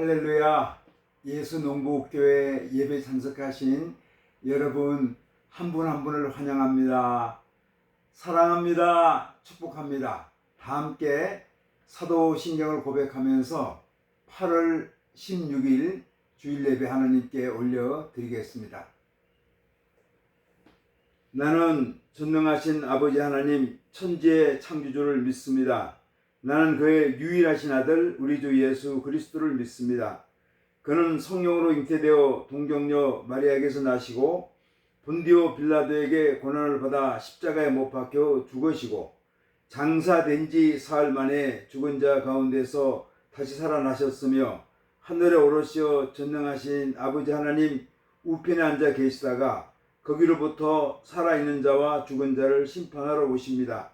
할렐루야. 예수농부교회 예배 참석하신 여러분 한 분 한 분을 환영합니다. 사랑합니다. 축복합니다. 다 함께 사도신경을 고백하면서 8월 16일 주일 예배 하나님께 올려드리겠습니다. 나는 전능하신 아버지 하나님 천지의 창조주를 믿습니다. 나는 그의 유일하신 아들 우리 주 예수 그리스도를 믿습니다. 그는 성령으로 잉태되어 동정녀 마리아에게서 나시고 본디오 빌라도에게 고난을 받아 십자가에 못 박혀 죽으시고 장사된 지 사흘 만에 죽은 자 가운데서 다시 살아나셨으며 하늘에 오르시어 전능하신 아버지 하나님 우편에 앉아 계시다가 거기로부터 살아있는 자와 죽은 자를 심판하러 오십니다.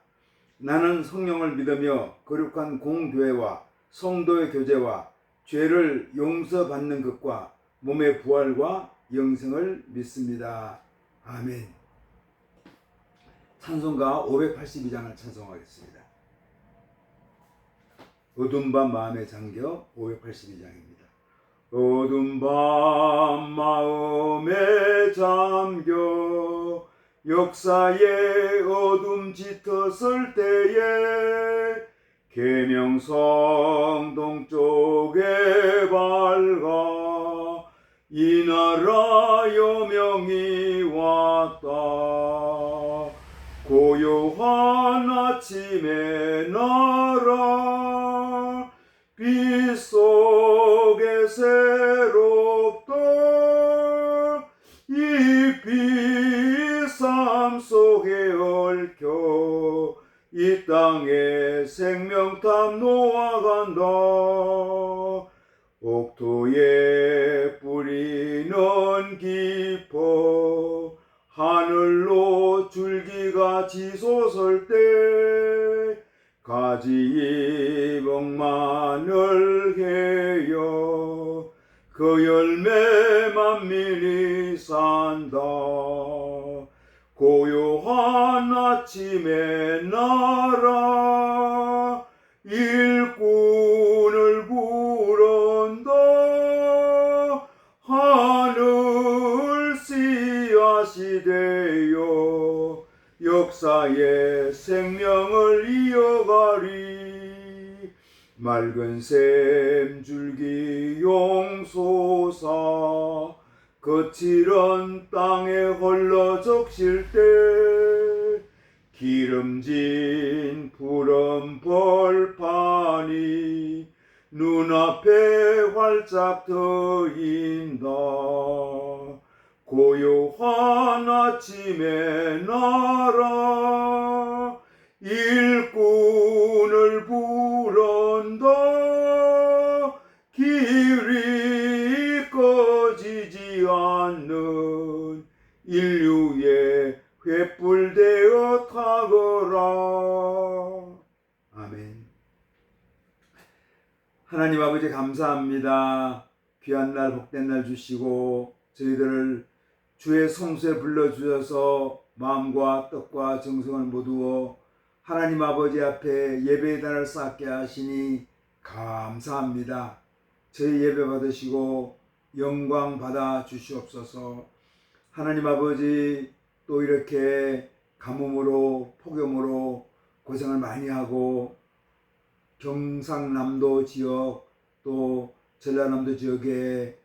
나는 성령을 믿으며 거룩한 공교회와 성도의 교제와 죄를 용서받는 것과 몸의 부활과 영생을 믿습니다. 아멘. 찬송가 582장을 찬송하겠습니다. 어두운 밤 마음에 잠겨 582장입니다. 어두운 밤 마음에 잠겨 역사의 어둠 짙었을 때에 계명성 동쪽에 밝아 이 나라 여명이 왔다. 고요한 아침의 나라 빛 속에 새롭다. 이 빛 삶 속에 얽혀 이 땅에 생명탐 놓아간다. 옥토의 뿌리는 깊어 하늘로 줄기가 지솟을 때 가지 멍만을 해여 그 열매 만민이 산다. 고요한 아침의 나라 일꾼을 부른다. 하늘 씨앗이 되어 역사의 생명을 이어가리. 맑은 샘 줄기 용솟아 거칠은 땅에 헐러 적실 때 기름진 푸른 벌판이 눈앞에 활짝 트인다. 고요한 아침의 나라 일꾼을 부른다. 길이 꺼지지 않는 인류의 횃불되어 타거라. 아멘. 하나님 아버지 감사합니다. 귀한 날 복된 날 주시고 저희들을 주의 성소에 불러주셔서 마음과 뜻과 정성을 모두어 하나님 아버지 앞에 예배의 단을 쌓게 하시니 감사합니다. 저희 예배 받으시고 영광 받아 주시옵소서. 하나님 아버지 또 이렇게 가뭄으로 폭염으로 고생을 많이 하고 경상남도 지역 또 전라남도 지역에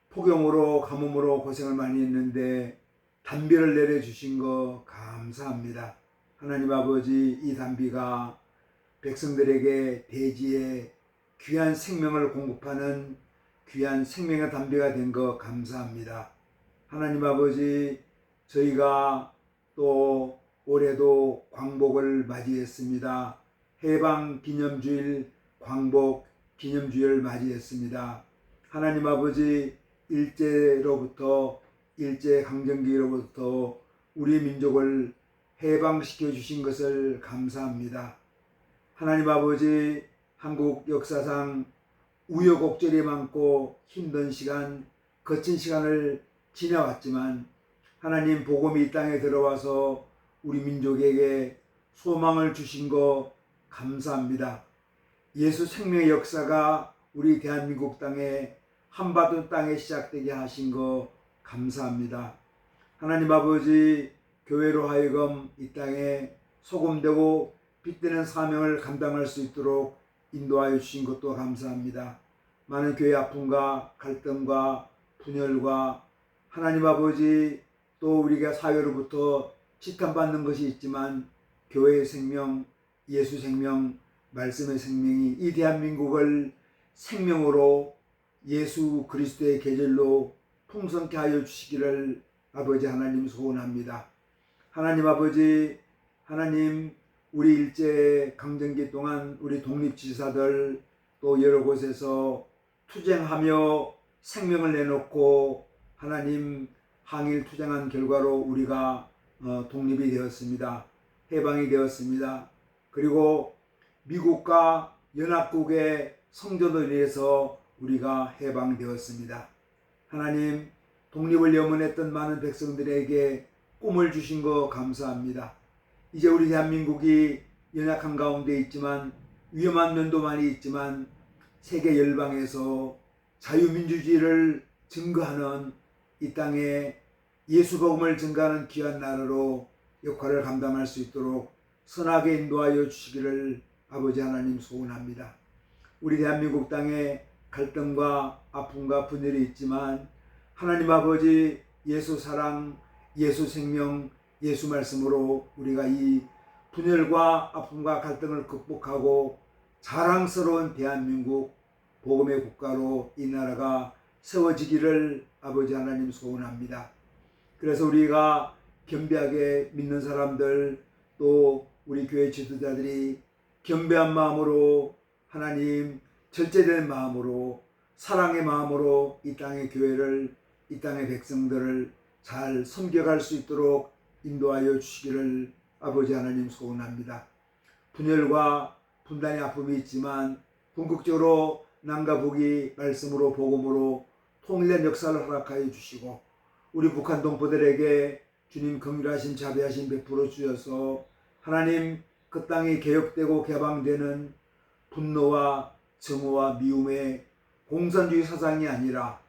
폭염으로 가뭄으로 고생을 많이 했는데 단비를 내려주신 거 감사합니다. 하나님 아버지 이 단비가 백성들에게 대지에 귀한 생명을 공급하는 귀한 생명의 단비가 된 거 감사합니다. 하나님 아버지 저희가 또 올해도 광복을 맞이했습니다. 해방 기념주일 광복 기념주일을 맞이했습니다. 하나님 아버지 일제로부터 일제강점기로부터 우리 민족을 해방시켜 주신 것을 감사합니다. 하나님 아버지 한국 역사상 우여곡절이 많고 힘든 시간, 거친 시간을 지나왔지만 하나님 복음이 이 땅에 들어와서 우리 민족에게 소망을 주신 거 감사합니다. 예수 생명의 역사가 우리 대한민국 땅에 한반도 땅에 시작되게 하신 거 감사합니다. 하나님 아버지, 교회로 하여금 이 땅에 소금되고 빛되는 사명을 감당할 수 있도록 인도하여 주신 것도 감사합니다. 많은 교회 아픔과 갈등과 분열과 하나님 아버지, 또 우리가 사회로부터 지탄받는 것이 있지만 교회의 생명, 예수 생명, 말씀의 생명이 이 대한민국을 생명으로 예수 그리스도의 계절로 풍성케 하여 주시기를 아버지 하나님 소원합니다. 하나님 아버지, 하나님, 우리 일제 강점기 동안 우리 독립지사들 또 여러 곳에서 투쟁하며 생명을 내놓고 하나님 항일 투쟁한 결과로 우리가 독립이 되었습니다. 해방이 되었습니다. 그리고 미국과 연합국의 성전으로 인해서 우리가 해방되었습니다. 하나님, 독립을 염원했던 많은 백성들에게 꿈을 주신 거 감사합니다. 이제 우리 대한민국이 연약한 가운데 있지만 위험한 면도 많이 있지만 세계 열방에서 자유민주주의를 증거하는 이 땅에 예수 복음을 증거하는 귀한 나라로 역할을 감당할 수 있도록 선하게 인도하여 주시기를 아버지 하나님 소원합니다. 우리 대한민국 땅에 갈등과 아픔과 분열이 있지만 하나님 아버지, 예수 사랑, 예수 생명, 예수 말씀으로 우리가 이 분열과 아픔과 갈등을 극복하고 자랑스러운 대한민국 복음의 국가로 이 나라가 세워지기를 아버지 하나님 소원합니다. 그래서 우리가 겸비하게 믿는 사람들, 또 우리 교회 지도자들이 겸비한 마음으로 하나님 절제된 마음으로 사랑의 마음으로 이 땅의 교회를, 이 땅의 백성들을 잘 섬겨갈 수 있도록 인도하여 주시기를 아버지 하나님 소원합니다. 분열과 분단의 아픔이 있지만 궁극적으로 남과 북이 말씀으로 복음으로 통일된 역사를 허락하여 주시고 우리 북한 동포들에게 주님 긍휼하심 자비하심 베풀어 주셔서 하나님 그 땅이 개혁되고 개방되는 분노와 증오와 미움의 공산주의 사상이 아니라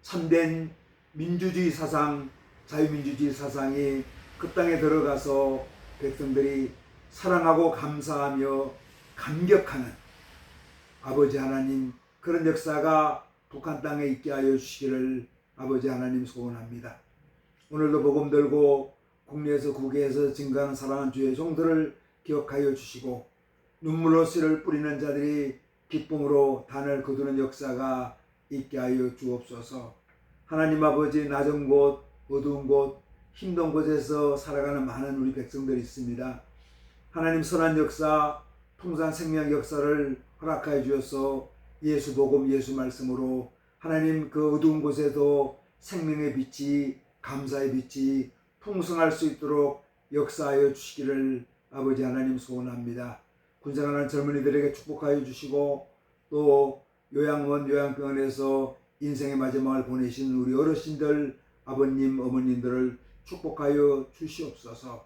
참된 민주주의 사상, 자유민주주의 사상이 그 땅에 들어가서 백성들이 사랑하고 감사하며 감격하는 아버지 하나님, 그런 역사가 북한 땅에 있게 하여 주시기를 아버지 하나님 소원합니다. 오늘도 복음 들고 국내에서 국외에서 증거하는 사랑하는 주의 종들을 기억하여 주시고 눈물로 씨를 뿌리는 자들이 기쁨으로 단을 거두는 역사가 있게 하여 주옵소서. 하나님 아버지, 낮은 곳, 어두운 곳, 힘든 곳에서 살아가는 많은 우리 백성들이 있습니다. 하나님 선한 역사, 풍성한 생명 역사를 허락하여 주셔서 예수 복음, 예수 말씀으로 하나님 그 어두운 곳에도 생명의 빛이, 감사의 빛이 풍성할 수 있도록 역사하여 주시기를 아버지 하나님 소원합니다. 군생활하는 젊은이들에게 축복하여 주시고 또 요양원, 요양병원에서 인생의 마지막을 보내신 우리 어르신들, 아버님, 어머님들을 축복하여 주시옵소서.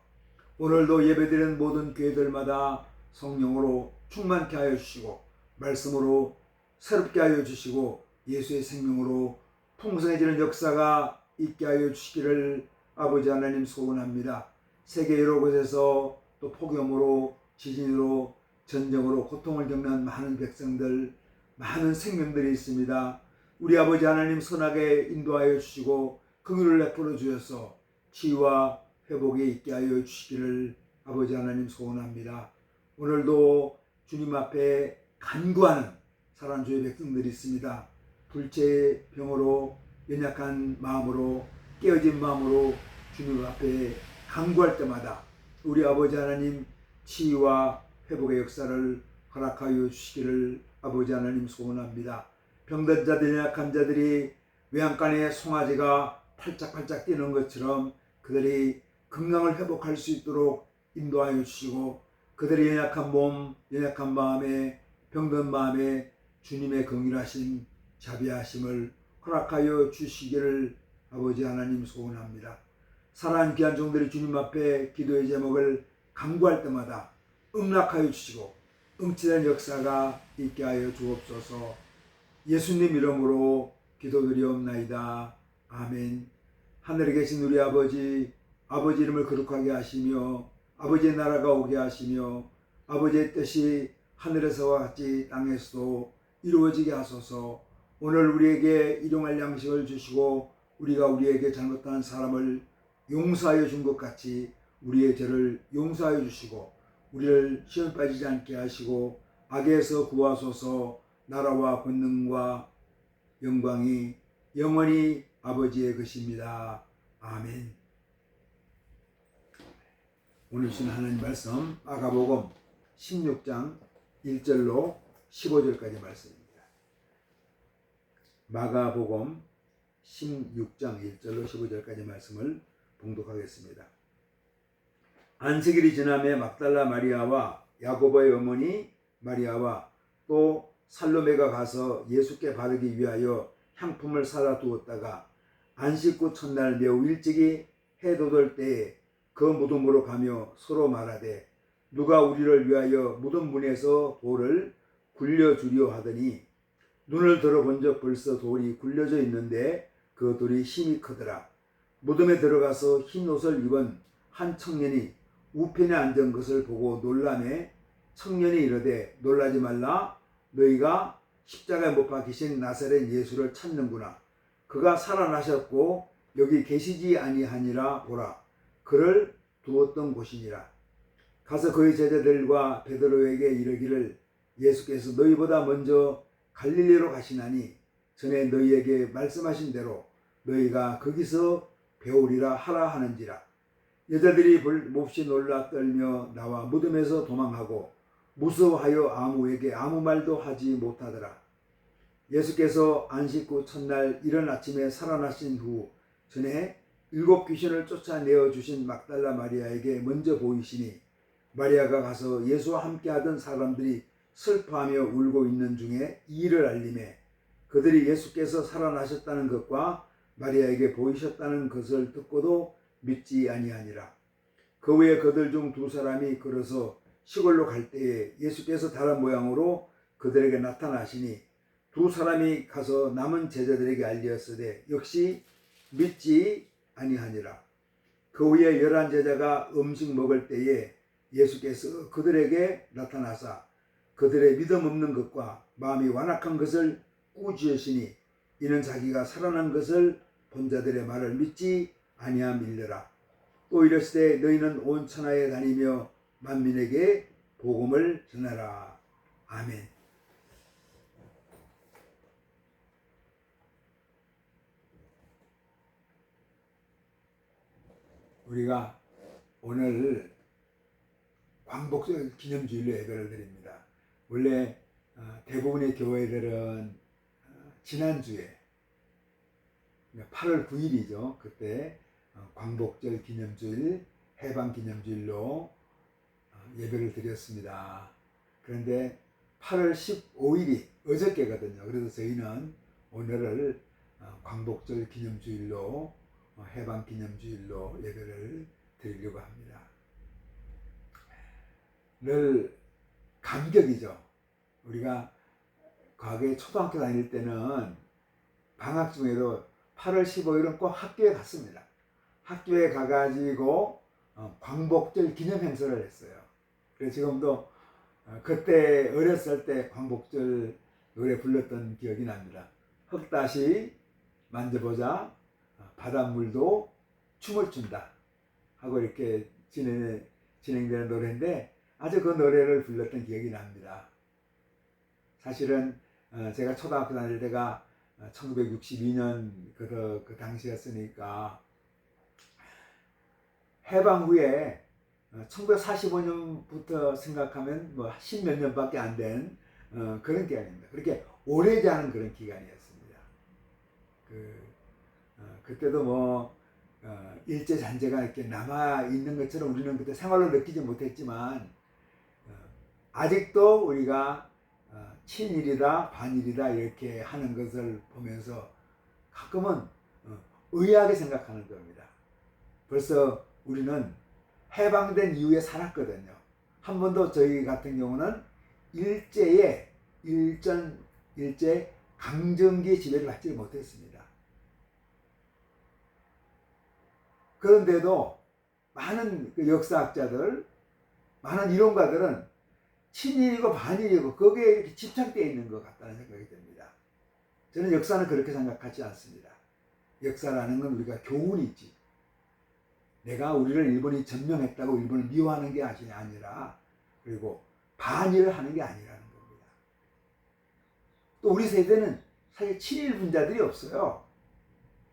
오늘도 예배드리는 모든 교회들마다 성령으로 충만케 하여 주시고 말씀으로 새롭게 하여 주시고 예수의 생명으로 풍성해지는 역사가 있게 하여 주시기를 아버지 하나님 소원합니다. 세계 여러 곳에서 또 폭염으로, 지진으로, 전쟁으로 고통을 겪는 많은 백성들, 많은 생명들이 있습니다. 우리 아버지 하나님 선하게 인도하여 주시고 긍휼을 베풀어 주셔서 치유와 회복에 있게 하여 주시기를 아버지 하나님 소원합니다. 오늘도 주님 앞에 간구하는 사랑하는 주의 백성들이 있습니다. 불체의 병으로, 연약한 마음으로, 깨어진 마음으로 주님 앞에 간구할 때마다 우리 아버지 하나님 치유와 회복의 역사를 허락하여 주시기를 아버지 하나님 소원합니다. 병든 자들, 연약한 자들이 외양간에 송아지가 팔짝팔짝 뛰는 것처럼 그들이 건강을 회복할 수 있도록 인도하여 주시고 그들의 연약한 몸, 연약한 마음에, 병든 마음에 주님의 긍휼하심, 자비하심을 허락하여 주시기를 아버지 하나님 소원합니다. 사랑하는 귀한 종들이 주님 앞에 기도의 제목을 간구할 때마다 응낙하여 주시고 응치된 역사가 있게 하여 주옵소서. 예수님 이름으로 기도드리옵나이다. 아멘. 하늘에 계신 우리 아버지, 아버지 이름을 거룩하게 하시며 아버지의 나라가 오게 하시며 아버지의 뜻이 하늘에서와 같이 땅에서도 이루어지게 하소서. 오늘 우리에게 일용할 양식을 주시고 우리가 우리에게 잘못한 사람을 용서하여 준 것 같이 우리의 죄를 용서하여 주시고 우리를 시험 빠지지 않게 하시고 악에서 구하소서. 나라와 권능과 영광이 영원히 아버지의 것입니다. 아멘. 오늘 주신 하나님 말씀 마가복음 16장 1절로 15절까지 말씀입니다. 마가복음 16장 1절로 15절까지 말씀을 봉독하겠습니다. 안식일이 지남에 막달라 마리아와 야고보의 어머니 마리아와 또 살로메가 가서 예수께 바르기 위하여 향품을 사다 두었다가 안식 후 첫날 매우 일찍이 해 돋을 때에 그 무덤으로 가며 서로 말하되 누가 우리를 위하여 무덤 문에서 돌을 굴려주려 하더니 눈을 들어본적 벌써 돌이 굴려져 있는데 그 돌이 힘이 크더라. 무덤에 들어가서 흰 옷을 입은 한 청년이 우편에 앉은 것을 보고 놀라매 청년이 이르되 놀라지 말라. 너희가 십자가에 못 박히신 나사렛 예수를 찾는구나. 그가 살아나셨고 여기 계시지 아니하니라. 보라, 그를 두었던 곳이니라. 가서 그의 제자들과 베드로에게 이르기를 예수께서 너희보다 먼저 갈릴리로 가시나니 전에 너희에게 말씀하신 대로 너희가 거기서 배우리라 하라 하는지라. 여자들이 몹시 놀라 떨며 나와 무덤에서 도망하고 무서워하여 아무에게 아무 말도 하지 못하더라. 예수께서 안식 후 첫날 이른 아침에 살아나신 후 전에 7 귀신을 쫓아내어 주신 막달라 마리아에게 먼저 보이시니 마리아가 가서 예수와 함께하던 사람들이 슬퍼하며 울고 있는 중에 이 일을 알림해 그들이 예수께서 살아나셨다는 것과 마리아에게 보이셨다는 것을 듣고도 믿지 아니하니라. 그 후에 그들 중 2 사람이 걸어서 시골로 갈 때에 예수께서 다른 모양으로 그들에게 나타나시니 2 사람이 가서 남은 제자들에게 알리었으되 역시 믿지 아니하니라. 그 후에 11 제자가 음식 먹을 때에 예수께서 그들에게 나타나사 그들의 믿음 없는 것과 마음이 완악한 것을 꾸짖으시니 이는 자기가 살아난 것을 본 자들의 말을 믿지 아니함일러라. 또 이르시되 너희는 온 천하에 다니며 만민에게 복음을 전하라. 아멘. 우리가 오늘 광복절 기념주일로 예배를 드립니다. 원래 대부분의 교회들은 지난주에 8월 9일이죠. 그때 광복절 기념주일, 해방 기념주일로 예배를 드렸습니다. 그런데 8월 15일이 어저께거든요. 그래서 저희는 오늘을 광복절 기념주일로 해방 기념주일로 예배를 드리려고 합니다. 늘 감격이죠. 우리가 과거에 초등학교 다닐 때는 방학 중에도 8월 15일은 꼭 학교에 갔습니다. 학교에 가가지고 광복절 기념 행사를 했어요. 그래서 지금도 그때 어렸을 때 광복절 노래 불렀던 기억이 납니다. 흙다시 만져보자, 바닷물도 춤을 춘다 하고 이렇게 진행되는 노래인데 아주 그 노래를 불렀던 기억이 납니다. 사실은 제가 초등학교 다닐 때가 1962년 그 당시였으니까 해방 후에 1945년부터 생각하면 뭐 10몇 년밖에 안 된 그런 기간입니다. 그렇게 오래지 않은 그런 기간이었습니다. 그때도 뭐 일제 잔재가 이렇게 남아 있는 것처럼 우리는 그때 생활로 느끼지 못했지만 아직도 우리가 친일이다 반일이다 이렇게 하는 것을 보면서 가끔은 의아하게 생각하는 겁니다. 벌써 우리는 해방된 이후에 살았거든요. 한 번도 저희 같은 경우는 일제 강점기의 지배를 받지 못했습니다. 그런데도 많은 그 역사학자들, 많은 이론가들은 친일이고 반일이고 거기에 이렇게 집착되어 있는 것 같다는 생각이 듭니다. 저는 역사는 그렇게 생각하지 않습니다. 역사라는 건 우리가 교훈이지, 내가 우리를 일본이 점령했다고 일본을 미워하는 게 아니라, 그리고 반일을 하는 게 아니라는 겁니다. 또 우리 세대는 사실 친일 분자들이 없어요.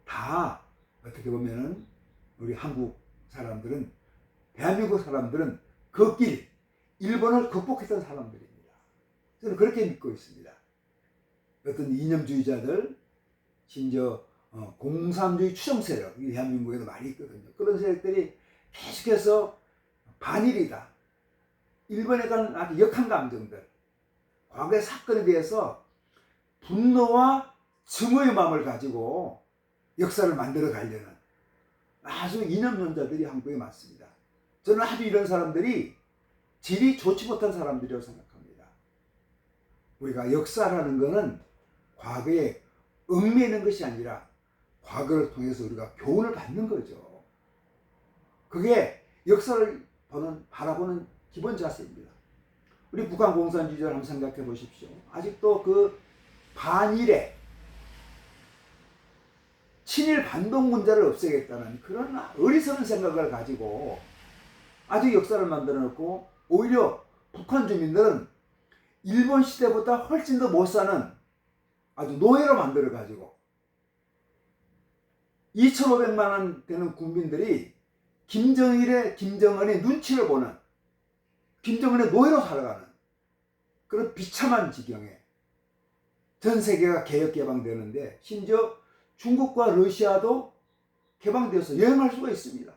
다 어떻게 보면은 우리 한국 사람들은, 대한민국 사람들은 그 길, 일본을 극복했던 사람들입니다. 저는 그렇게 믿고 있습니다. 어떤 이념주의자들, 심지어 공산주의 추종 세력, 이 대한민국에도 많이 있거든요. 그런 세력들이 계속해서 반일이다, 일본에 관한 아주 역한 감정들, 과거의 사건에 대해서 분노와 증오의 마음을 가지고 역사를 만들어 가려는 아주 이념론자들이 한국에 많습니다. 저는 아주 이런 사람들이 질이 좋지 못한 사람들이라고 생각합니다. 우리가 역사라는 것은 과거에 얽매이는 것이 아니라 과거를 통해서 우리가 교훈을 받는 거죠. 그게 역사를 바라보는 기본 자세입니다. 우리 북한 공산주의자를 한번 생각해 보십시오. 아직도 그 반일에 친일 반동 문제를 없애겠다는 그런 어리석은 생각을 가지고 아직 역사를 만들어 놓고, 오히려 북한 주민들은 일본 시대보다 훨씬 더 못 사는 아주 노예로 만들어 가지고 2,500만 원 되는 국민들이 김정은의 눈치를 보는, 김정은의 노예로 살아가는 그런 비참한 지경에 전 세계가 개혁개방되는데, 심지어 중국과 러시아도 개방되어서 여행할 수가 있습니다.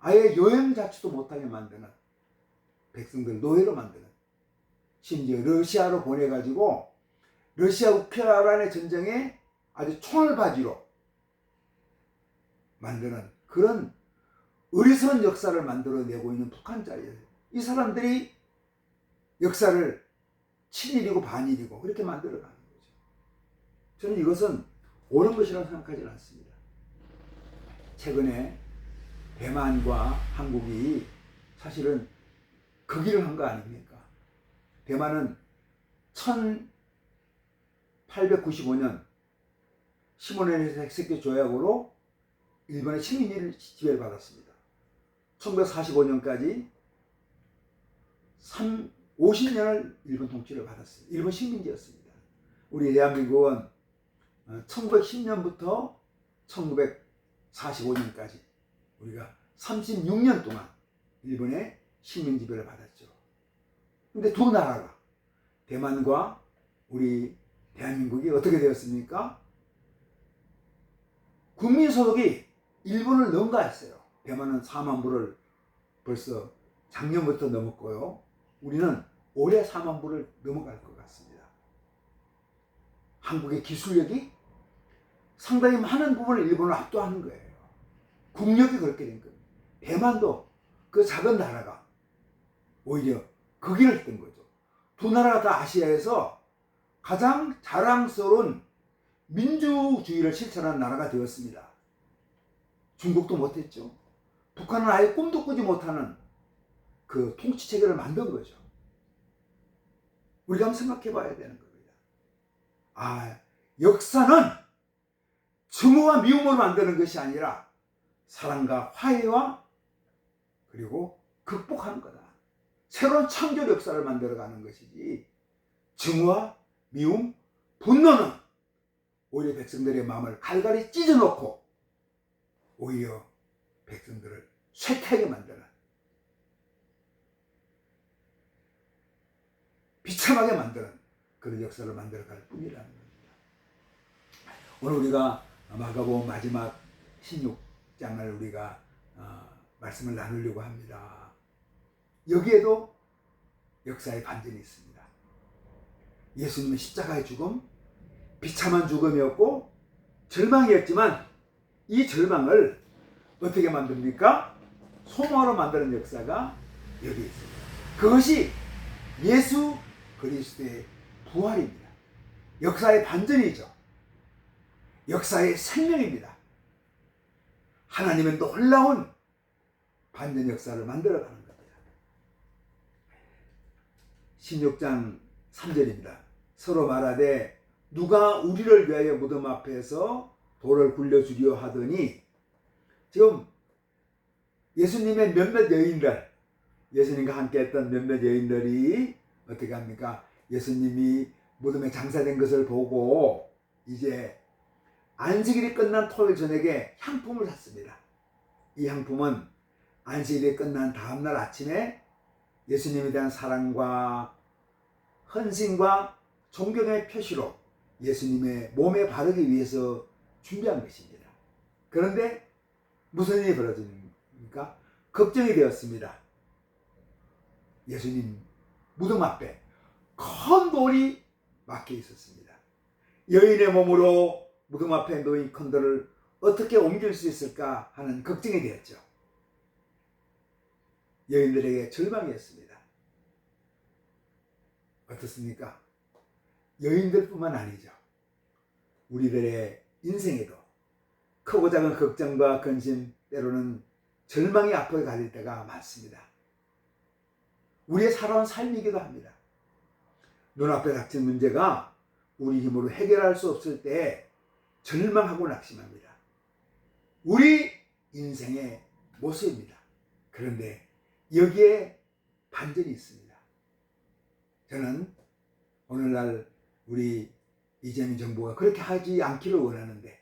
아예 여행 자체도 못하게 만드는, 백성들 노예로 만드는, 심지어 러시아로 보내가지고 러시아 우크라이나 전쟁에 아주 총알바지로 만드는 그런 어리석은 역사를 만들어내고 있는 북한자예요. 이 사람들이 역사를 친일이고 반일이고 그렇게 만들어가는 거죠. 저는 이것은 옳은 것이라고 생각하지 않습니다. 최근에 대만과 한국이 사실은 그 길을 한 거 아닙니까? 대만은 1895년 시모네세 핵색교 조약으로 일본의 식민지 지배를 받았습니다. 1945년까지 50년을 일본 통치를 받았습니다. 일본 식민지였습니다. 우리 대한민국은 1910년부터 1945년까지 우리가 36년 동안 일본의 식민 지배를 받았죠. 근데 두 나라가, 대만과 우리 대한민국이 어떻게 되었습니까? 국민소득이 일본을 능가했어요. 대만은 4만 불을 벌써 작년부터 넘었고요. 우리는 올해 4만 불을 넘어갈 것 같습니다. 한국의 기술력이 상당히 많은 부분을 일본을 압도하는 거예요. 국력이 그렇게 된 겁니다. 대만도 그 작은 나라가 오히려 그 길을 했던 거죠. 두 나라가 다 아시아에서 가장 자랑스러운 민주주의를 실천한 나라가 되었습니다. 중국도 못했죠. 북한은 아예 꿈도 꾸지 못하는 그 통치 체계를 만든 거죠. 우리가 한번 생각해 봐야 되는 겁니다. 역사는 증오와 미움으로 만드는 것이 아니라 사랑과 화해와 그리고 극복하는 거다. 새로운 창조 역사를 만들어가는 것이지, 증오와 미움, 분노는 오히려 백성들의 마음을 갈갈이 찢어놓고 오히려 백성들을 쇠퇴하게 만드는, 비참하게 만드는 그런 역사를 만들어갈 뿐이라는 겁니다. 오늘 우리가 마가복음 마지막 16장을 우리가 말씀을 나누려고 합니다. 여기에도 역사의 반전이 있습니다. 예수님의 십자가의 죽음, 비참한 죽음이었고 절망이었지만 이 절망을 어떻게 만듭니까? 소망으로 만드는 역사가 여기 있습니다. 그것이 예수 그리스도의 부활입니다. 역사의 반전이죠. 역사의 생명입니다. 하나님은 놀라운 반전 역사를 만들어가는 겁니다. 16장 3절입니다. 서로 말하되 누가 우리를 위하여 무덤 앞에서 돌을 굴려주려 하더니, 지금 예수님의 몇몇 여인들, 예수님과 함께 했던 몇몇 여인들이 어떻게 합니까? 예수님이 무덤에 장사된 것을 보고 이제 안식일이 끝난 토요일 저녁에 향품을 샀습니다. 이 향품은 안식일이 끝난 다음날 아침에 예수님에 대한 사랑과 헌신과 존경의 표시로 예수님의 몸에 바르기 위해서 준비한 것입니다. 그런데 무슨 일이 벌어집니까? 걱정이 되었습니다. 예수님 무덤 앞에 큰 돌이 막혀 있었습니다. 여인의 몸으로 무덤 앞에 놓인 큰 돌을 어떻게 옮길 수 있을까 하는 걱정이 되었죠. 여인들에게 절망이었습니다. 어떻습니까? 여인들뿐만 아니죠. 우리들의 인생에도 크고 작은 걱정과 근심, 때로는 절망이 앞으로 가릴 때가 많습니다. 우리의 살아온 삶이기도 합니다. 눈앞에 닥친 문제가 우리 힘으로 해결할 수 없을 때 절망하고 낙심합니다. 우리 인생의 모습입니다. 그런데 여기에 반전이 있습니다. 저는 오늘날 우리 이재명 정부가 그렇게 하지 않기를 원하는데,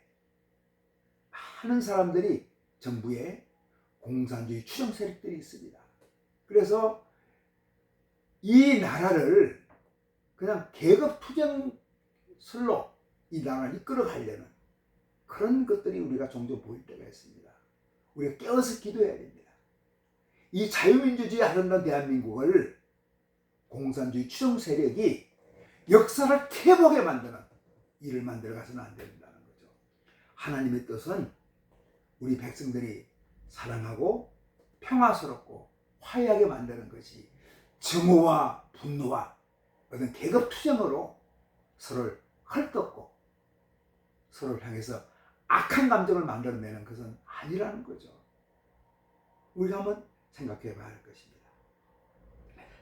많은 사람들이 정부에 공산주의 추종 세력들이 있습니다. 그래서 이 나라를 그냥 계급 투쟁설로 이 나라를 이끌어가려는 그런 것들이 우리가 종종 보일 때가 있습니다. 우리가 깨어서 기도해야 됩니다. 이 자유민주주의 아름다운 대한민국을 공산주의 추종 세력이 역사를 퇴보하게 만드는 일을 만들어가서는 안 된다는 거죠. 하나님의 뜻은 우리 백성들이 사랑하고 평화스럽고 화해하게 만드는 것이, 증오와 분노와 어떤 계급 투쟁으로 서로를 헐뜯고 서로를 향해서 악한 감정을 만들어내는 것은 아니라는 거죠. 우리가 한번 생각해 봐야 할 것입니다.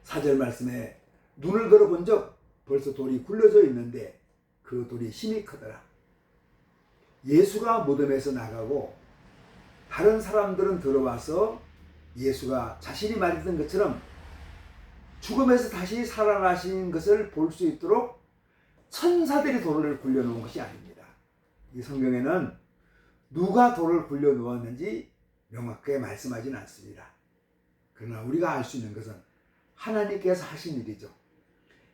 4절 말씀에 눈을 들어본 적 벌써 돌이 굴려져 있는데 그 돌이 힘이 크더라. 예수가 무덤에서 나가고 다른 사람들은 들어와서 예수가 자신이 말했던 것처럼 죽음에서 다시 살아나신 것을 볼 수 있도록 천사들이 돌을 굴려놓은 것이 아닙니다. 이 성경에는 누가 돌을 굴려놓았는지 명확하게 말씀하지는 않습니다. 그러나 우리가 알 수 있는 것은 하나님께서 하신 일이죠.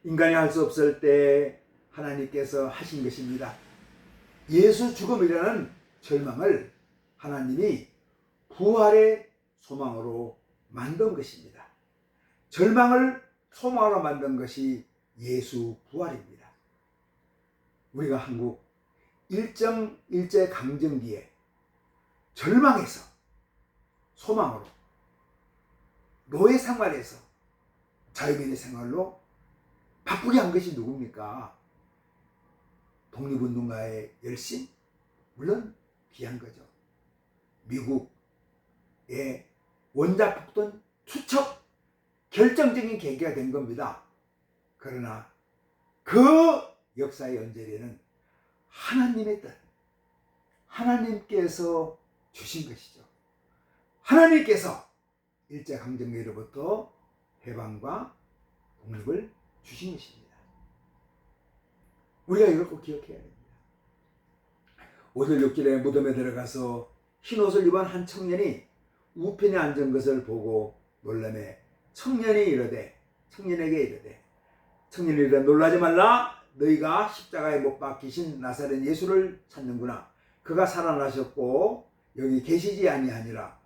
인간이 할 수 없을 때 하나님께서 하신 것입니다. 예수 죽음이라는 절망을 하나님이 부활의 소망으로 만든 것입니다. 절망을 소망으로 만든 것이 예수 부활입니다. 우리가 한국 일제 강점기에 절망에서 소망으로, 노예 생활에서 자유민의 생활로 바꾸게 한 것이 누굽니까? 독립운동가의 열심? 물론 귀한 거죠. 미국의 원자폭탄 투척, 결정적인 계기가 된 겁니다. 그러나 그 역사의 연절에는 하나님의 뜻, 하나님께서 주신 것이죠. 하나님께서 일제강점기로부터 해방과 독립을 주신 것입니다. 우리가 이걸 꼭 기억해야 됩니다. 5절 6절에 무덤에 들어가서 흰옷을 입은 한 청년이 우편에 앉은 것을 보고 놀라매 청년에게 이르되 놀라지 말라. 너희가 십자가에 못 박히신 나사렛 예수를 찾는구나. 그가 살아나셨고 여기 계시지 아니하니라.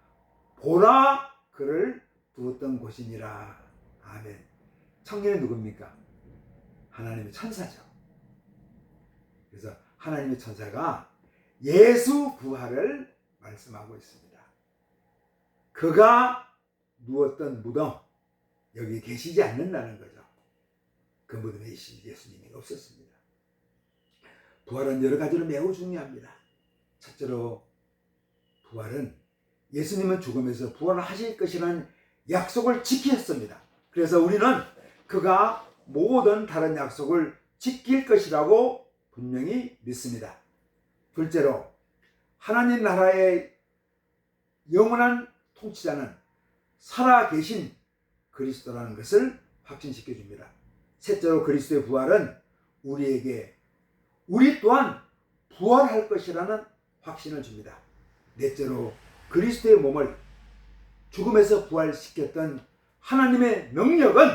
보라, 그를 두었던 곳이니라. 아멘. 청년이 누굽니까? 하나님의 천사죠. 그래서 하나님의 천사가 예수 부활을 말씀하고 있습니다. 그가 누웠던 무덤, 여기 계시지 않는다는 거죠. 그 무덤에 예수님이 없었습니다. 부활은 여러 가지로 매우 중요합니다. 첫째로 부활은 예수님은 죽음에서 부활하실 것이라는 약속을 지키셨습니다. 그래서 우리는 그가 모든 다른 약속을 지킬 것이라고 분명히 믿습니다. 둘째로 하나님 나라의 영원한 통치자는 살아계신 그리스도라는 것을 확신시켜 줍니다. 셋째로 그리스도의 부활은 우리에게 우리 또한 부활할 것이라는 확신을 줍니다. 넷째로 그리스도의 몸을 죽음에서 부활시켰던 하나님의 능력은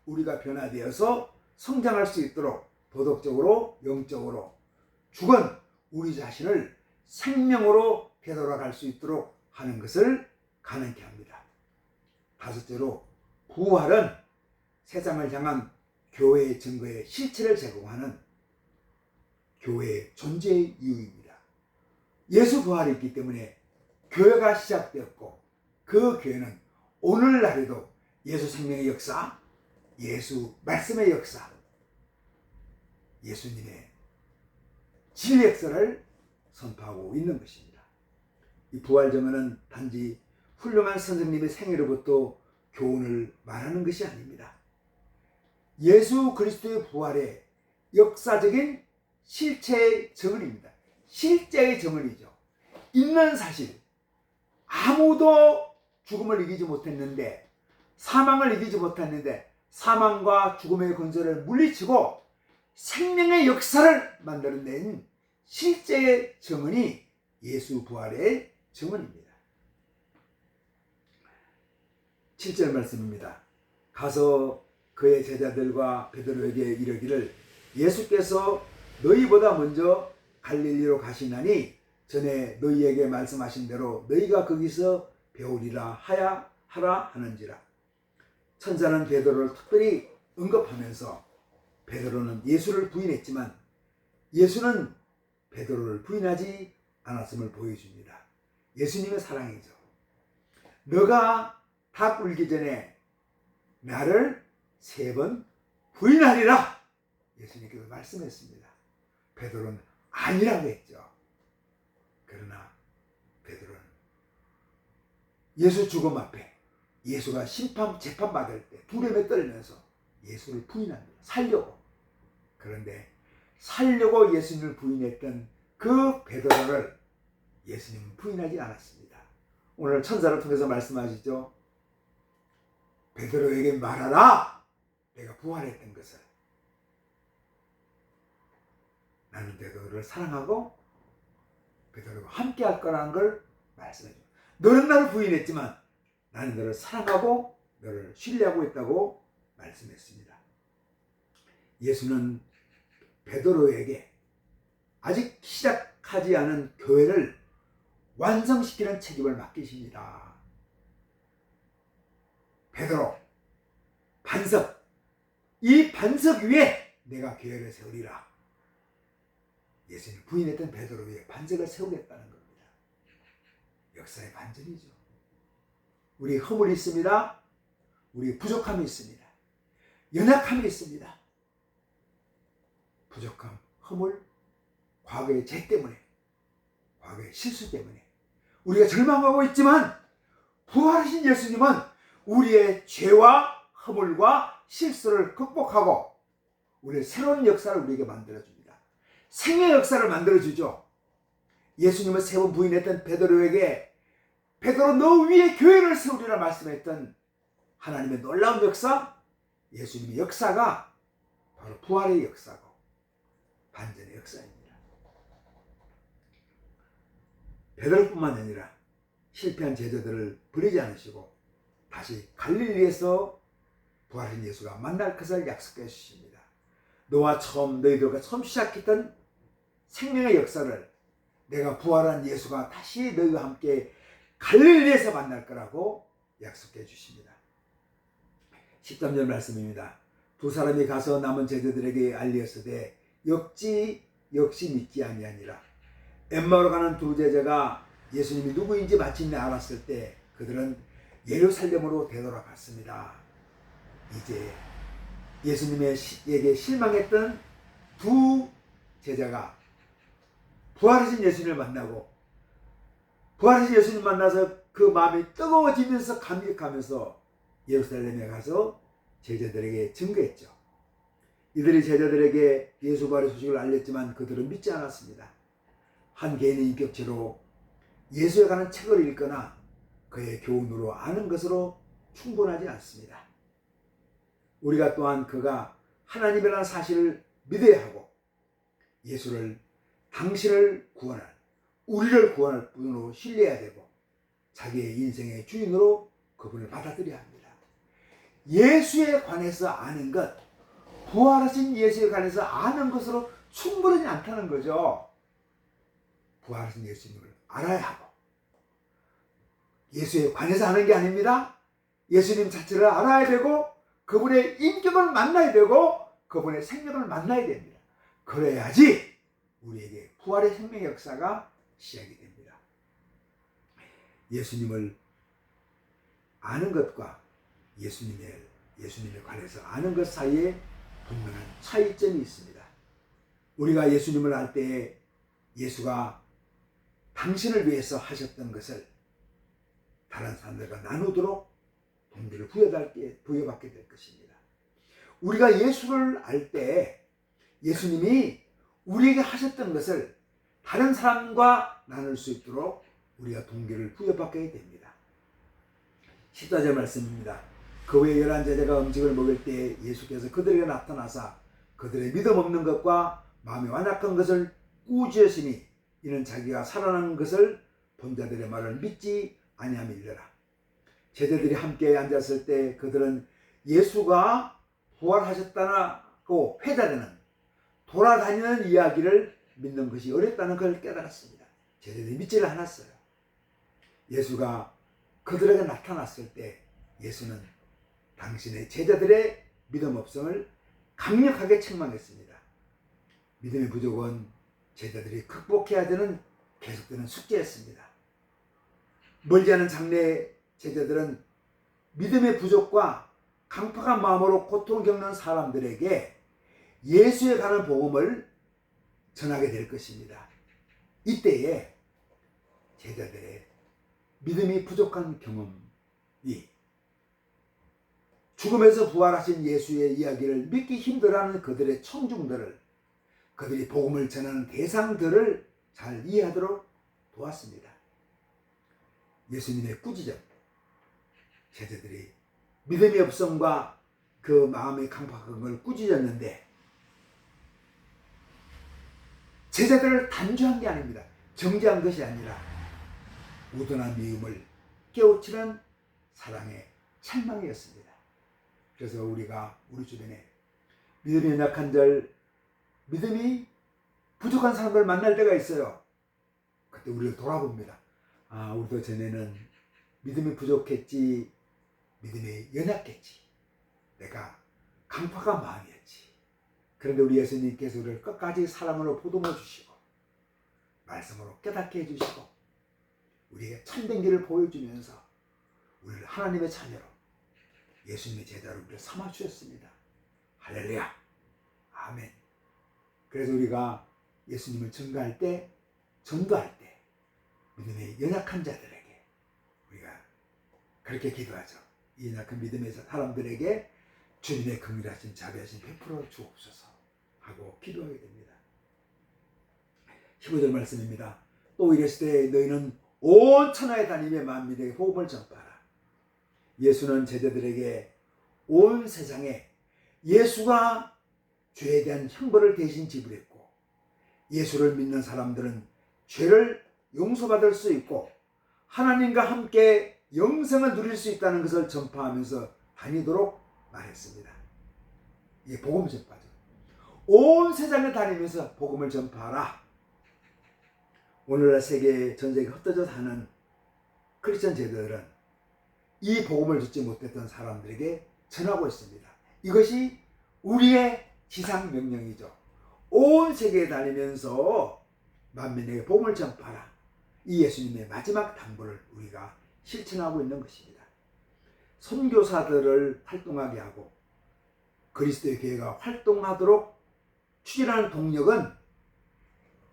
우리가 변화되어서 성장할 수 있도록 도덕적으로 영적으로 죽은 우리 자신을 생명으로 되돌아갈 수 있도록 하는 것을 가능케 합니다. 다섯째로 부활은 세상을 향한 교회의 증거의 실체를 제공하는 교회의 존재의 이유입니다. 예수 부활이 있기 때문에 교회가 시작되었고 그 교회는 오늘날에도 예수 생명의 역사, 예수 말씀의 역사, 예수님의 진리 역사를 선포하고 있는 것입니다. 이 부활 증언은 단지 훌륭한 선생님의 생애로부터 교훈을 말하는 것이 아닙니다. 예수 그리스도의 부활의 역사적인 실체의 증언입니다. 실제의 증언이죠. 있는 사실, 아무도 죽음을 이기지 못했는데, 사망을 이기지 못했는데 사망과 죽음의 권세를 물리치고 생명의 역사를 만들어낸 실제의 증언이 예수 부활의 증언입니다. 7절 말씀입니다. 가서 그의 제자들과 베드로에게 이르기를 예수께서 너희보다 먼저 갈릴리로 가시나니 전에 너희에게 말씀하신 대로 너희가 거기서 배우리라 하라 하는지라. 천사는 베드로를 특별히 언급하면서 베드로는 예수를 부인했지만 예수는 베드로를 부인하지 않았음을 보여줍니다. 예수님의 사랑이죠. 너가 닭 울기 전에 나를 3번 부인하리라 예수님께서 말씀했습니다. 베드로는 아니라고 했죠. 그러나 베드로는 예수 죽음 앞에 예수가 재판받을 때 두려움에 떨면서 예수를 부인합니다. 살려고. 그런데 살려고 예수님을 부인했던 그 베드로를 예수님은 부인하지 않았습니다. 오늘 천사를 통해서 말씀하시죠. 베드로에게 말하라. 내가 부활했던 것을. 나는 베드로를 사랑하고 베드로와 함께 할 거라는 걸 말씀해 줍니다. 너는 나를 부인했지만 나는 너를 사랑하고 너를 신뢰하고 있다고 말씀했습니다. 예수는 베드로에게 아직 시작하지 않은 교회를 완성시키는 책임을 맡기십니다. 베드로, 반석, 이 반석 위에 내가 교회를 세우리라. 예수님 부인했던 베드로 위에 반석을 세우겠다는 겁니다. 역사의 반전이죠. 우리 허물이 있습니다. 우리 부족함이 있습니다. 연약함이 있습니다. 부족함, 허물, 과거의 죄 때문에, 과거의 실수 때문에 우리가 절망하고 있지만 부활하신 예수님은 우리의 죄와 허물과 실수를 극복하고 우리의 새로운 역사를 우리에게 만들어줍니다. 생명의 역사를 만들어주죠. 예수님은 3번 부인했던 베드로에게 베드로 너 위에 교회를 세우리라 말씀했던 하나님의 놀라운 역사, 예수님의 역사가 바로 부활의 역사고 반전의 역사입니다. 베드로뿐만 아니라 실패한 제자들을 버리지 않으시고 다시 갈릴리에서 부활한 예수가 만날 것을 약속해 주십니다. 너희들과 처음 시작했던 생명의 역사를 내가 부활한 예수가 다시 너희와 함께 갈릴리에서 만날 거라고 약속해 주십니다. 13절 말씀입니다. 2 사람이 가서 남은 제자들에게 알리었으되 역시 믿지 아니하니라. 엠마오로 가는 2 제자가 예수님이 누구인지 마침내 알았을 때 그들은 예루살렘으로 되돌아갔습니다. 이제 예수님에게 실망했던 2 제자가 부활하신 예수님을 만나고 부활하신 예수님 만나서 그 마음이 뜨거워지면서 감격하면서 예루살렘에 가서 제자들에게 증거했죠. 이들이 제자들에게 예수 부활의 소식을 알렸지만 그들은 믿지 않았습니다. 한 개인의 인격체로 예수에 관한 책을 읽거나 그의 교훈으로 아는 것으로 충분하지 않습니다. 우리가 또한 그가 하나님이라는 사실을 믿어야 하고 예수를 당신을 구원할, 우리를 구원할 분으로 신뢰해야 되고 자기의 인생의 주인으로 그분을 받아들여야 합니다. 예수에 관해서 아는 것, 부활하신 예수에 관해서 아는 것으로 충분하지 않다는 거죠. 부활하신 예수님을 알아야 하고 예수에 관해서 아는 게 아닙니다. 예수님 자체를 알아야 되고 그분의 인격을 만나야 되고 그분의 생명을 만나야 됩니다. 그래야지 우리에게 부활의 생명의 역사가 시작이 됩니다. 예수님을 아는 것과 예수님에 관해서 아는 것 사이에 분명한 차이점이 있습니다. 우리가 예수님을 알 때에 예수가 당신을 위해서 하셨던 것을 다른 사람들과 나누도록 동기를 부여받게 될 것입니다. 우리가 예수를 알 때 예수님이 우리에게 하셨던 것을 다른 사람과 나눌 수 있도록 우리가 동기를 부여받게 됩니다. 14절 말씀입니다. 그 후에 11제자가 음식을 먹을 때 예수께서 그들에게 나타나사 그들의 믿음 없는 것과 마음이 완악한 것을 꾸짖으시니 이는 자기가 살아난 것을 본 자들의 말을 믿지 아니함이니라. 제자들이 함께 앉았을 때 그들은 예수가 부활하셨다고 회자되는 돌아다니는 이야기를 믿는 것이 어렵다는 걸 깨달았습니다. 제자들이 믿지를 않았어요. 예수가 그들에게 나타났을 때 예수는 당신의 제자들의 믿음 없음을 강력하게 책망했습니다. 믿음의 부족은 제자들이 극복해야 되는 계속되는 숙제였습니다. 멀지 않은 장래 제자들은 믿음의 부족과 강팍한 마음으로 고통 겪는 사람들에게 예수에 관한 복음을 전하게 될 것입니다. 이때에 제자들의 믿음이 부족한 경험이 죽음에서 부활하신 예수의 이야기를 믿기 힘들어하는 그들의 청중들을, 그들이 복음을 전하는 대상들을 잘 이해하도록 도왔습니다. 예수님의 꾸짖음, 제자들이 믿음의 없음과 그 마음의 강팍한 걸 꾸짖었는데 제자들을 단죄한 게 아닙니다. 정죄한 것이 아니라 우둔한 미움을 깨우치는 사랑의 책망이었습니다. 그래서 우리가 우리 주변에 믿음이 연약한 믿음이 부족한 사람을 만날 때가 있어요. 그때 우리를 돌아봅니다. 우리도 전에는 믿음이 부족했지, 믿음이 연약했지, 내가 강팍한 마음이었지. 그런데 우리 예수님께서 우리를 끝까지 사랑으로 보듬어 주시고 말씀으로 깨닫게 해주시고 우리에게 참된 길을 보여주면서 우리를 하나님의 자녀로, 예수님의 제자로 우리를 삼아주셨습니다. 할렐루야, 아멘. 그래서 우리가 예수님을 증거할 때, 전도할 때 믿음의 연약한 자들에게 우리가 그렇게 기도하죠. 이 연약한 믿음의 사람들에게 주님의 긍휼하신 자비하신 베풀어 주옵소서 하고 기도하게 됩니다. 15절 말씀입니다. 또 이르시되 너희는 온 천하에 다니며 만민에게 복음을 전파하라. 예수는 제자들에게 온 세상에 예수가 죄에 대한 형벌을 대신 지불했고 예수를 믿는 사람들은 죄를 용서받을 수 있고 하나님과 함께 영생을 누릴 수 있다는 것을 전파하면서 다니도록 말했습니다. 이게 복음 전파죠. 온 세상에 다니면서 복음을 전파하라. 오늘날 세계 전 세계에 흩어져 사는 크리스천 제자들은 이 복음을 듣지 못했던 사람들에게 전하고 있습니다. 이것이 우리의 지상 명령이죠. 온 세계에 다니면서 만민에게 복음을 전파하라. 이 예수님의 마지막 당부를 우리가 실천하고 있는 것입니다. 선교사들을 활동하게 하고 그리스도의 교회가 활동하도록 추진하는 동력은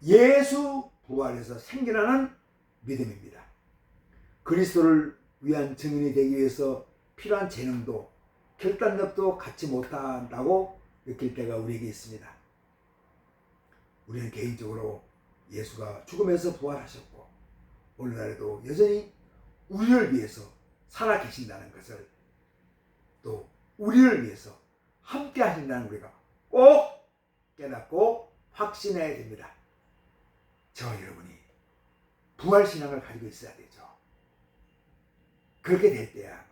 예수 부활해서 생겨나는 믿음입니다. 그리스도를 위한 증인이 되기 위해서 필요한 재능도 결단력도 갖지 못한다고 느낄 때가 우리에게 있습니다. 우리는 개인적으로 예수가 죽음에서 부활하셨고 오늘날에도 여전히 우리를 위해서 살아계신다는 것을, 또 우리를 위해서 함께 하신다는 우리가 꼭 깨닫고 확신해야 됩니다. 저와 여러분이 부활신앙을 가지고 있어야 되죠. 그렇게 될 때야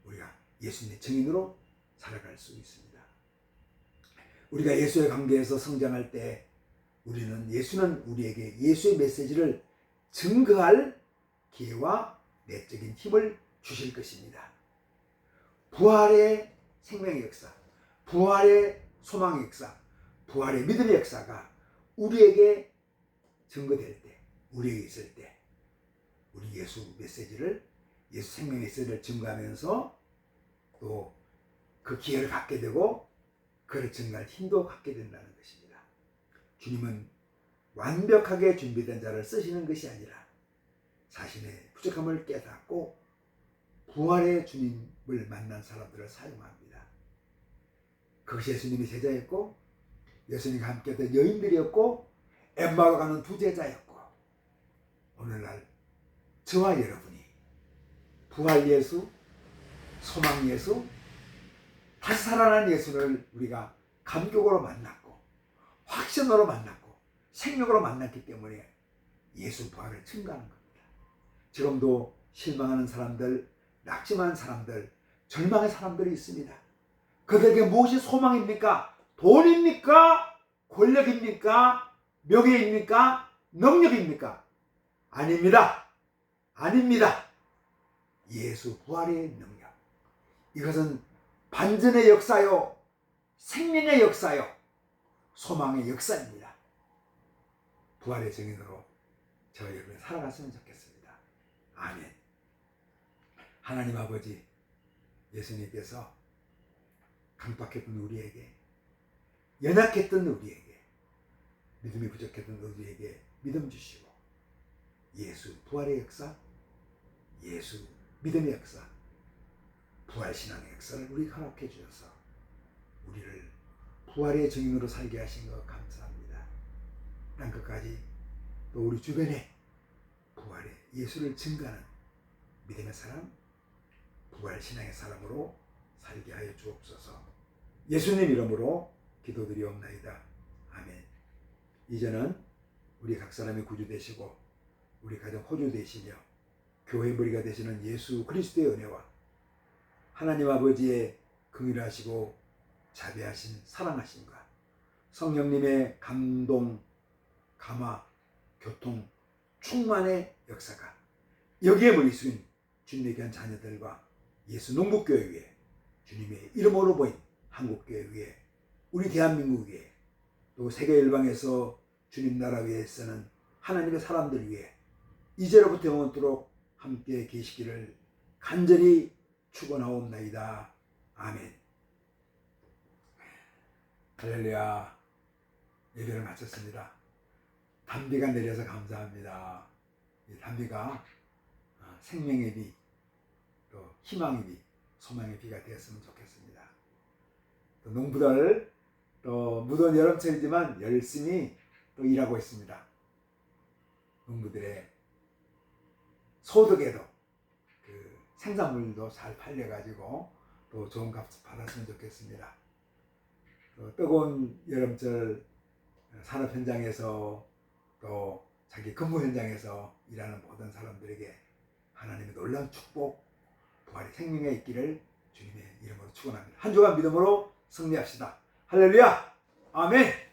우리가 예수님의 증인으로 살아갈 수 있습니다. 우리가 예수의 관계에서 성장할 때 예수는 우리에게 예수의 메시지를 증거할 기회와 내적인 힘을 주실 것입니다. 부활의 생명의 역사, 부활의 소망의 역사, 부활의 믿음의 역사가 우리에게 증거될 때, 우리에게 있을 때 우리 예수 메시지를, 예수 생명의 메시지를 증거하면서 또 그 기회를 갖게 되고 그를 증거할 힘도 갖게 된다는 것입니다. 주님은 완벽하게 준비된 자를 쓰시는 것이 아니라 자신의 부족함을 깨닫고 부활의 주님을 만난 사람들을 사용합니다. 그것이 예수님의 제자였고 예수님과 함께했던 여인들이었고 엠마오 가는 두 제자였고, 오늘날 저와 여러분이 부활 예수, 소망 예수, 다시 살아난 예수를 우리가 감격으로 만났고 확신으로 만났고 생명으로 만났기 때문에 예수 부활을 증거하는 겁니다. 지금도 실망하는 사람들, 낙심한 사람들, 절망의 사람들이 있습니다. 그들에게 무엇이 소망입니까? 돈입니까? 권력입니까? 명예입니까? 능력입니까? 아닙니다. 아닙니다. 예수 부활의 능력. 이것은 반전의 역사요, 생명의 역사요, 소망의 역사입니다. 부활의 증인으로 저와 여러분이 살아갔으면 좋겠습니다. 아멘. 하나님 아버지, 예수님께서 강박했던 우리에게, 연약했던 우리에게, 믿음이 부족했던 우리에게 믿음 주시고 예수 부활의 역사, 예수 믿음의 역사, 부활신앙의 역사를 우리 허락해 주셔서 우리를 부활의 증인으로 살게 하신 것 감사합니다. 땅끝까지 또 우리 주변에 부활의 예수를 증거하는 믿음의 사람, 부활신앙의 사람으로 살게 하여 주옵소서. 예수님 이름으로 기도드리옵나이다. 아멘. 이제는 우리 각 사람의 구주 되시고 우리 가정 호주 되시며 교회 머리가 되시는 예수 그리스도의 은혜와 하나님 아버지의 긍휼하시고 자비하신 사랑하심과 성령님의 감동, 감화, 교통, 충만의 역사가 여기에 머리 숙인 주님의 귀한 자녀들과 예수 농부교회 위에, 주님의 이름으로 보인 한국교회 위에, 우리 대한민국 위에, 또 세계 열방에서 주님 나라 위에 쓰는 하나님의 사람들 위에 이제로부터 영원토록 함께 계시기를 간절히 축원하옵나이다. 아멘. 할렐루야. 예배를 마쳤습니다. 단비가 내려서 감사합니다. 이 단비가 생명의 비, 또 희망의 비, 소망의 비가 되었으면 좋겠습니다. 또 농부들, 또 무더운 여름철이지만 열심히 또 일하고 있습니다. 농부들의 소득에도 그 생산물도 잘 팔려가지고 또 좋은 값 받았으면 좋겠습니다. 또 뜨거운 여름철 산업 현장에서 또 자기 근무 현장에서 일하는 모든 사람들에게 하나님의 놀라운 축복, 부활의 생명에 있기를 주님의 이름으로 축원합니다. 한 주간 믿음으로 승리합시다. 할렐루야. 아멘.